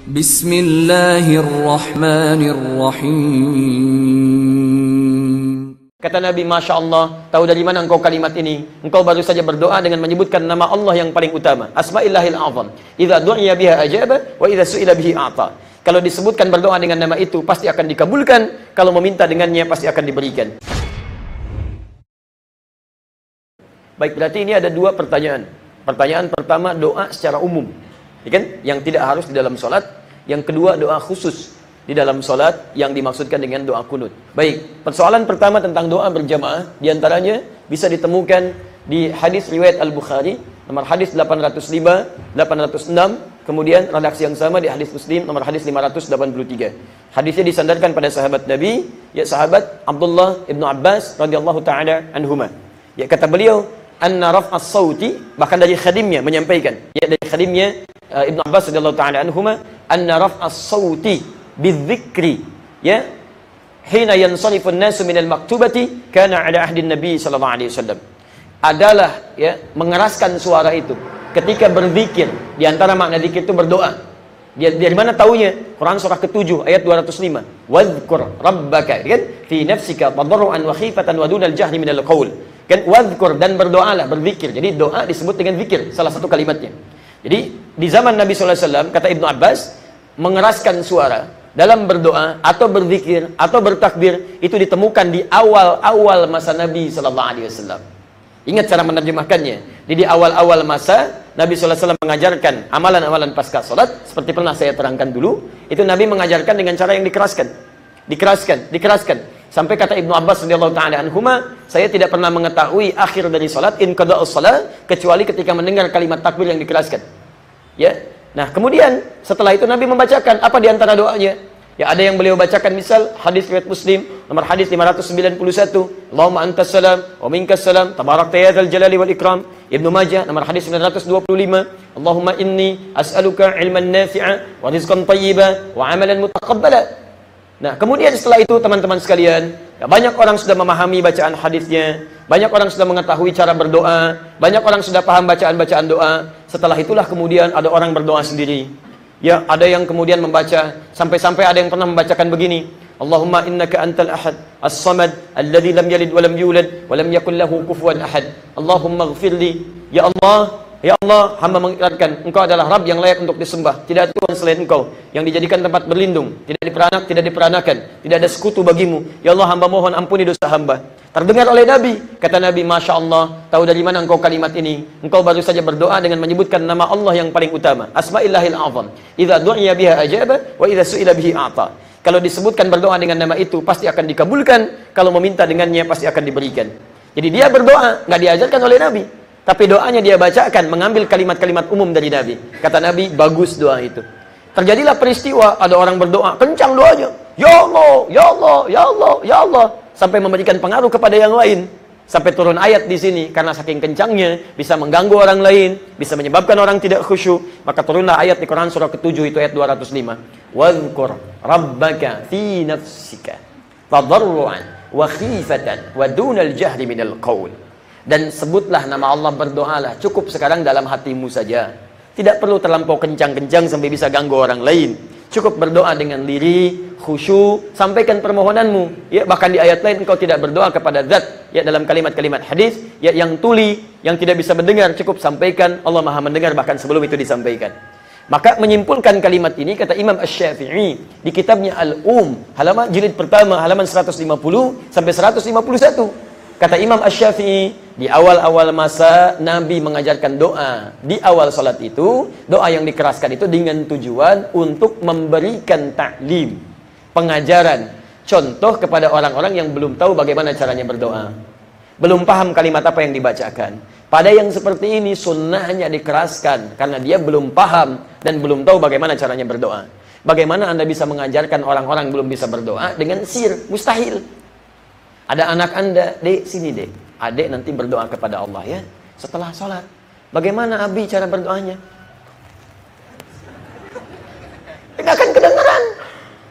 Bismillahirrahmanirrahim. Kata Nabi, Masya Allah, tahu dari mana engkau kalimat ini? Engkau baru saja berdoa dengan menyebutkan nama Allah yang paling utama, Asma'illahil A'zam. Idza du'iya biha ajaba wa idza su'ila bihi a'ta. Kalau disebutkan berdoa dengan nama itu pasti akan dikabulkan, kalau meminta dengannya pasti akan diberikan. Baik, berarti ini ada dua pertanyaan. Pertanyaan pertama, doa secara umum, ya kan? Yang tidak harus di dalam sholat. Yang kedua, doa khusus di dalam sholat yang dimaksudkan dengan doa kunut. Baik, persoalan pertama tentang doa berjamaah, diantaranya bisa ditemukan di hadis riwayat Al-Bukhari, nomor hadis 805, 806, kemudian redaksi yang sama di hadis Muslim, nomor hadis 583. Hadisnya disandarkan pada sahabat Nabi, ya sahabat Abdullah ibnu Abbas radhiyallahu ta'ala anhuma. Ya, kata beliau, anna raf'as sauti, bahkan dari khadimnya menyampaikan, ya dari khadimnya Ibnu Abbas radhiyallahu ta'ala anhuma, anna raf'as sauti bidzikri, ya hina yansarifu an-nasu minal maktubati kana ala ahdi Nabi sallallahu alaihi wasallam, adalah ya mengeraskan suara itu ketika berzikir. Di antara makna zikir itu berdoa. Dari mana taunya? Quran surah ke-7 ayat 205. Wadhkur rabbaka, kan? Fi nafsika tadarruan wa khifatan wa dunal jahri minal qaul. Kan wadhkur, dan berdoalah, berzikir. Jadi doa disebut dengan zikir, salah satu kalimatnya. Jadi di zaman Nabi sallallahu alaihi wasallam, kata Ibnu Abbas, mengeraskan suara dalam berdoa atau berzikir atau bertakbir itu ditemukan di awal-awal masa Nabi sallallahu alaihi wasallam. Ingat cara menerjemahkannya. Di awal-awal masa Nabi sallallahu alaihi wasallam mengajarkan amalan-amalan pasca salat, seperti pernah saya terangkan dulu, itu Nabi mengajarkan dengan cara yang dikeraskan. Dikeraskan. Sampai kata Ibnu Abbas radhiyallahu taala anhuma, saya tidak pernah mengetahui akhir dari salat in qada'us shalah kecuali ketika mendengar kalimat takbir yang dikeraskan. Ya. Nah, kemudian setelah itu Nabi membacakan apa di antara doanya? Ya, ada yang beliau bacakan, misal hadis riwayat Muslim nomor hadis 591, Allahumma antas salam wa minkas salam tabarakta ya dzal jalali wal ikram. Ibnu Majah nomor hadis 925, Allahumma inni as'aluka ilman nafi'a wa rizqan thayyiba wa amalan mutaqabbala. Nah, kemudian setelah itu teman-teman sekalian, ya, banyak orang sudah memahami bacaan hadisnya, banyak orang sudah mengetahui cara berdoa, banyak orang sudah paham bacaan-bacaan doa. Setelah itulah kemudian ada orang berdoa sendiri. Ya, ada yang kemudian membaca, sampai-sampai ada yang pernah membacakan begini, Allahumma innaka antal ahad as-samad alladzi lam yalid wa lam yulad wa lam yakul lahu kufuwan ahad. Allahumma ighfirli, ya Allah, hamba mengikrarkan engkau adalah Rabb yang layak untuk disembah, tidak ada Tuhan selain engkau, yang dijadikan tempat berlindung, tidak diperanak, tidak diperanakan, tidak ada sekutu bagimu. Ya Allah, hamba mohon ampuni dosa hamba. Terdengar oleh Nabi, kata Nabi, Masya Allah, tahu dari mana engkau kalimat ini? Engkau baru saja berdoa dengan menyebutkan nama Allah yang paling utama, Asma'illahil A'zam. Idza du'iya biha ajaba wa idza su'ila bihi a'ta. Kalau disebutkan berdoa dengan nama itu pasti akan dikabulkan, kalau meminta dengannya pasti akan diberikan. Jadi dia berdoa, nggak diajarkan oleh Nabi, tapi doanya dia bacakan, mengambil kalimat-kalimat umum dari Nabi. Kata Nabi, bagus doa itu. Terjadilah peristiwa, ada orang berdoa, kencang doanya, Ya Allah, Ya Allah, Ya Allah, Ya Allah, sampai memberikan pengaruh kepada yang lain. Sampai turun ayat di sini, karena saking kencangnya, bisa mengganggu orang lain, bisa menyebabkan orang tidak khusyuk. Maka turunlah ayat di Quran surah ke-7 itu ayat 205. Wadhkur rabbaka fi nafsika tadarruan wa khifatan wa dunal jahri minal qaul. Dan sebutlah nama Allah, berdoalah, cukup sekarang dalam hatimu saja. Tidak perlu terlampau kencang-kencang sampai bisa ganggu orang lain. Cukup berdoa dengan lirih, khusyuk, sampaikan permohonanmu. Ya, bahkan di ayat lain engkau tidak berdoa kepada zat, ya dalam kalimat-kalimat hadis, ya yang tuli, yang tidak bisa mendengar, cukup sampaikan, Allah Maha mendengar bahkan sebelum itu disampaikan. Maka menyimpulkan kalimat ini, kata Imam Asy-Syafi'i di kitabnya halaman jilid pertama, halaman 150 sampai 151. Kata Imam Asy-Syafi'i, di awal-awal masa Nabi mengajarkan doa di awal salat itu, doa yang dikeraskan itu dengan tujuan untuk memberikan taklim, pengajaran, contoh kepada orang-orang yang belum tahu bagaimana caranya berdoa, belum paham kalimat apa yang dibacakan. Pada yang seperti ini sunnahnya dikeraskan karena dia belum paham dan belum tahu bagaimana caranya berdoa. Bagaimana Anda bisa mengajarkan orang-orang belum bisa berdoa dengan sihir? Mustahil. Ada anak Anda, Dek, sini Dek, Adek nanti berdoa kepada Allah ya setelah sholat. Bagaimana Abi cara berdoanya? Tidak akan kedengaran.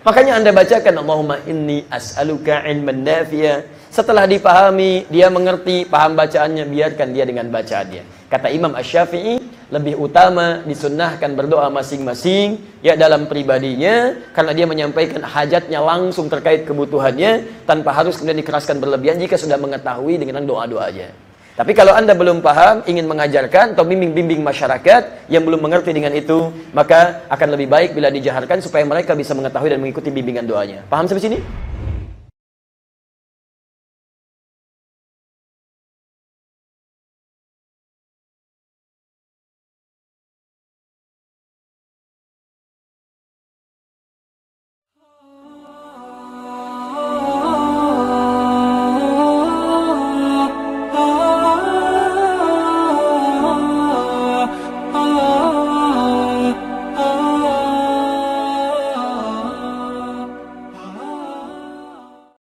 Makanya Anda bacakan, Allahumma inni as'aluka ilman nafi'a. Setelah dipahami, dia mengerti, paham bacaannya, biarkan dia dengan bacaannya. Kata Imam Asy-Syafi'i, lebih utama disunnahkan berdoa masing-masing ya dalam pribadinya, karena dia menyampaikan hajatnya langsung terkait kebutuhannya tanpa harus kemudian dikeraskan berlebihan jika sudah mengetahui dengan doa-doa aja. Tapi kalau Anda belum paham, ingin mengajarkan atau bimbing masyarakat yang belum mengerti dengan itu, maka akan lebih baik bila dijaharkan supaya mereka bisa mengetahui dan mengikuti bimbingan doanya. Paham sampai sini?